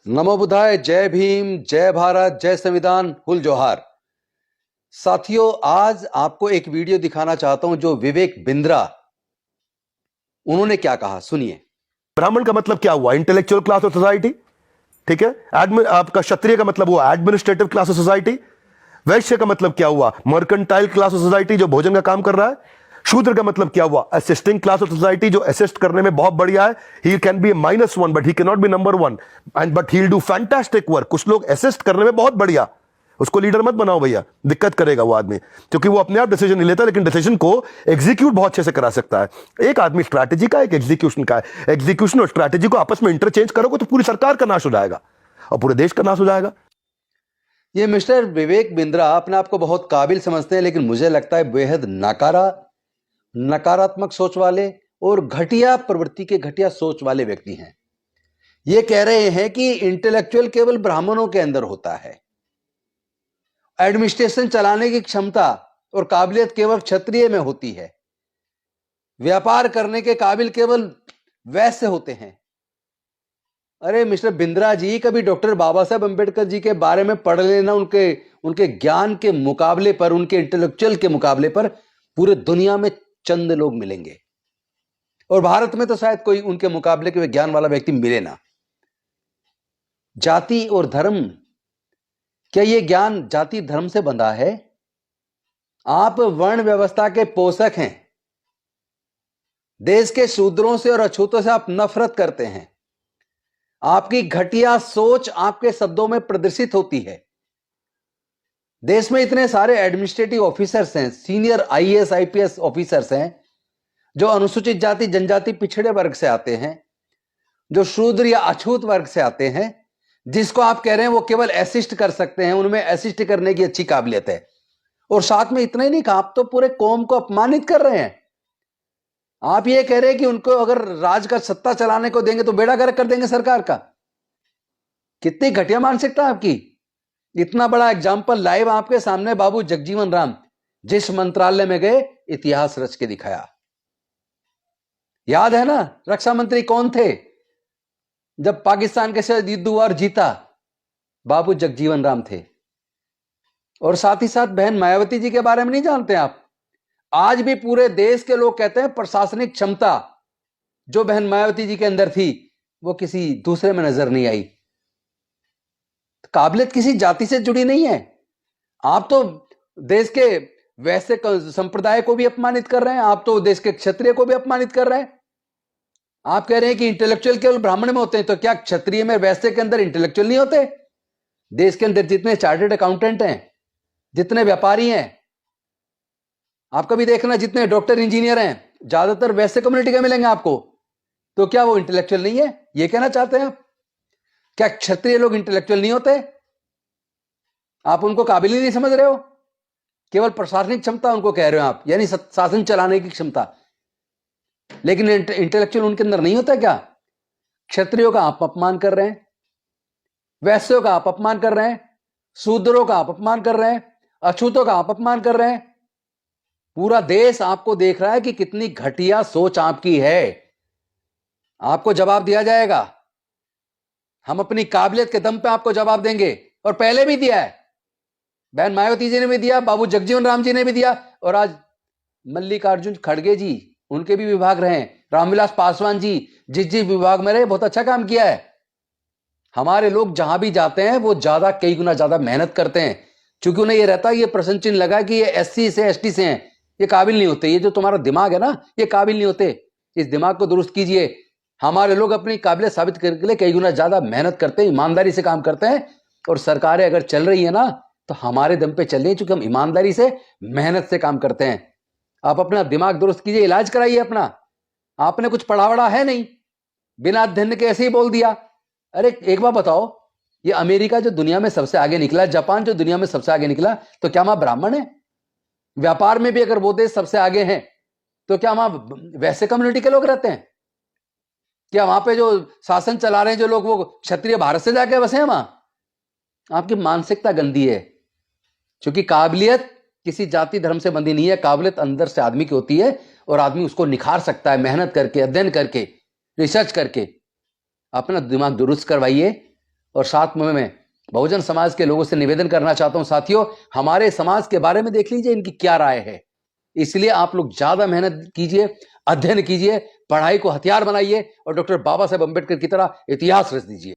नमो बुद्धाय। जय भीम, जय भारत, जय संविधान, हुल जोहार। साथियों, आज आपको एक वीडियो दिखाना चाहता हूं जो विवेक बिंद्रा, उन्होंने क्या कहा, सुनिए। ब्राह्मण का मतलब क्या हुआ? Intellectual class of society. ठीक है। आपका क्षत्रिय का मतलब हुआ एडमिनिस्ट्रेटिव क्लास ऑफ सोसाइटी। वैश्य का मतलब क्या हुआ? मर्केंटाइल क्लास ऑफ सोसाइटी, जो भोजन का काम कर रहा है। शूद्र का मतलब क्या हुआ? असिस्टिंग क्लास ऑफ सोसाइटी, जो असिस्ट करने में बहुत बढ़िया है। He can be -1 but he can not be number 1 and but he will do fantastic work. कुछ लोग असिस्ट करने में बहुत बढ़िया, उसको लीडर मत बनाओ भैया, दिक्कत करेगा वो आदमी, क्योंकि वो अपने आप डिसीजन नहीं लेता, लेकिन डिसीजन को एग्जीक्यूट बहुत अच्छे से करा सकता है। एक आदमी स्ट्रैटेजी का, एक एग्जीक्यूशन का है। एग्जीक्यूशन और स्ट्रैटेजी को आपस में इंटरचेंज करोगे तो पूरी सरकार का नाश हो जाएगा और पूरे देश का नाश हो जाएगा। ये मिस्टर विवेक बिंद्रा अपने आप को बहुत काबिल समझते हैं, लेकिन मुझे लगता है बेहद नकारात्मक सोच वाले और घटिया प्रवृत्ति के, घटिया सोच वाले व्यक्ति हैं। ये कह रहे हैं कि इंटेलेक्चुअल केवल ब्राह्मणों के अंदर होता है, एडमिनिस्ट्रेशन चलाने की क्षमता और काबिलियत केवल क्षत्रिय में होती है, व्यापार करने के काबिल केवल वैश्य होते हैं। अरे मिस्टर बिंद्रा जी, कभी डॉक्टर बाबा साहब अंबेडकर जी के बारे में पढ़ लेना। उनके ज्ञान के मुकाबले पर, उनके इंटेलेक्चुअल के मुकाबले पर पूरे दुनिया में चंद लोग मिलेंगे, और भारत में तो शायद कोई उनके मुकाबले के ज्ञान वाला व्यक्ति मिले ना। जाति और धर्म, क्या ये ज्ञान जाति धर्म से बंधा है? आप वर्ण व्यवस्था के पोषक हैं। देश के शूद्रों से और अछूतों से आप नफरत करते हैं। आपकी घटिया सोच आपके शब्दों में प्रदर्शित होती है। देश में इतने सारे एडमिनिस्ट्रेटिव ऑफिसर्स हैं, सीनियर आईएएस आईपीएस ऑफिसर्स हैं, जो अनुसूचित जाति जनजाति पिछड़े वर्ग से आते हैं, जो शूद्र या अछूत वर्ग से आते हैं, जिसको आप कह रहे हैं वो केवल असिस्ट कर सकते हैं, उनमें असिस्ट करने की अच्छी काबिलियत है। और साथ में इतना ही नहीं कहा, आप तो पूरे कौम को अपमानित कर रहे हैं। आप ये कह रहे हैं कि उनको अगर राज का सत्ता चलाने को देंगे तो बेड़ा गर्क कर देंगे सरकार का। कितनी घटिया मानसिकता आपकी। इतना बड़ा एग्जाम्पल लाइव आपके सामने बाबू जगजीवन राम, जिस मंत्रालय में गए, इतिहास रच के दिखाया। याद है ना, रक्षा मंत्री कौन थे जब पाकिस्तान के साथ युद्ध हुआ और जीता? बाबू जगजीवन राम थे। और साथ ही साथ बहन मायावती जी के बारे में नहीं जानते आप? आज भी पूरे देश के लोग कहते हैं प्रशासनिक क्षमता जो बहन मायावती जी के अंदर थी वो किसी दूसरे में नजर नहीं आई। काबिलियत किसी जाति से जुड़ी नहीं है। आप तो देश के वैश्य संप्रदाय को भी अपमानित कर रहे हैं, आप तो देश के क्षत्रिय को भी अपमानित कर रहे हैं। आप कह रहे हैं कि इंटेलेक्चुअल केवल ब्राह्मण में होते हैं, तो क्या क्षत्रिय में, वैश्य के अंदर इंटेलेक्चुअल नहीं होते? देश के अंदर जितने चार्टर्ड अकाउंटेंट हैं, जितने व्यापारी हैं, आप कभी देखना जितने डॉक्टर इंजीनियर हैं, ज्यादातर वैश्य कम्युनिटी के मिलेंगे आपको। तो क्या वो इंटेलेक्चुअल नहीं है? ये कहना चाहते हैं आप? क्या क्षत्रिय लोग इंटेलेक्चुअल नहीं होते? आप उनको काबिल ही नहीं समझ रहे हो? केवल प्रशासनिक क्षमता उनको कह रहे हो आप, यानी शासन चलाने की क्षमता, लेकिन इंटेलेक्चुअल उनके अंदर नहीं होता क्या? क्षत्रियों का आप अपमान कर रहे हैं, वैश्यों का आप अपमान कर रहे हैं, शूद्रों का आप अपमान कर रहे हैं, अछूतों का आप अपमान कर रहे हैं। पूरा देश आपको देख रहा है कि कितनी घटिया सोच आपकी है। आपको जवाब दिया जाएगा। हम अपनी काबिलियत के दम पे आपको जवाब देंगे, और पहले भी दिया है। बहन मायावती जी ने भी दिया, बाबू जगजीवन राम जी ने भी दिया, और आज मल्लिकार्जुन खड़गे जी, उनके भी विभाग रहे, रामविलास पासवान जी जिस विभाग में रहे, बहुत अच्छा काम किया है। हमारे लोग जहां भी जाते हैं वो कई गुना ज्यादा मेहनत करते हैं, क्योंकि उन्हें ये रहता है, ये प्रश्न चिन्ह लगा कि ये एससी से एसटी से हैं, ये काबिल नहीं होते। ये जो तुम्हारा दिमाग है ना, ये काबिल नहीं होते। इस दिमाग को दुरुस्त कीजिए। हमारे लोग अपनी काबिलियत साबित करने के लिए कई गुना ज्यादा मेहनत करते हैं, ईमानदारी से काम करते हैं। और सरकारें अगर चल रही है ना, तो हमारे दम पे चल रही है, क्योंकि हम ईमानदारी से, मेहनत से काम करते हैं। आप अपना दिमाग दुरुस्त कीजिए, इलाज कराइए अपना। आपने कुछ पढ़ा वढ़ा है नहीं, बिना अध्ययन के ऐसे ही बोल दिया। अरे एक बात बताओ, ये अमेरिका जो दुनिया में सबसे आगे निकला, जापान जो दुनिया में सबसे आगे निकला, तो क्या वहां ब्राह्मण है? व्यापार में भी अगर वो देश सबसे आगे हैं, तो क्या वहां वैसे कम्युनिटी के लोग रहते हैं? क्या वहां पे जो शासन चला रहे हैं जो लोग, वो क्षत्रिय भारत से जाके बसे हैं वहां? आपकी मानसिकता गंदी है, क्योंकि काबिलियत किसी जाति धर्म से बंधी नहीं है। काबिलियत अंदर से आदमी की होती है, और आदमी उसको निखार सकता है मेहनत करके, अध्ययन करके, रिसर्च करके। अपना दिमाग दुरुस्त करवाइए, और साथ में मैं बहुजन समाज के लोगों से निवेदन करना चाहता हूं, साथियों हमारे समाज के बारे में देख लीजिए इनकी क्या राय है। इसलिए आप लोग ज्यादा मेहनत कीजिए, अध्ययन कीजिए, पढ़ाई को हथियार बनाइए और डॉक्टर बाबा साहेब अंबेडकर की तरह इतिहास रच दीजिए।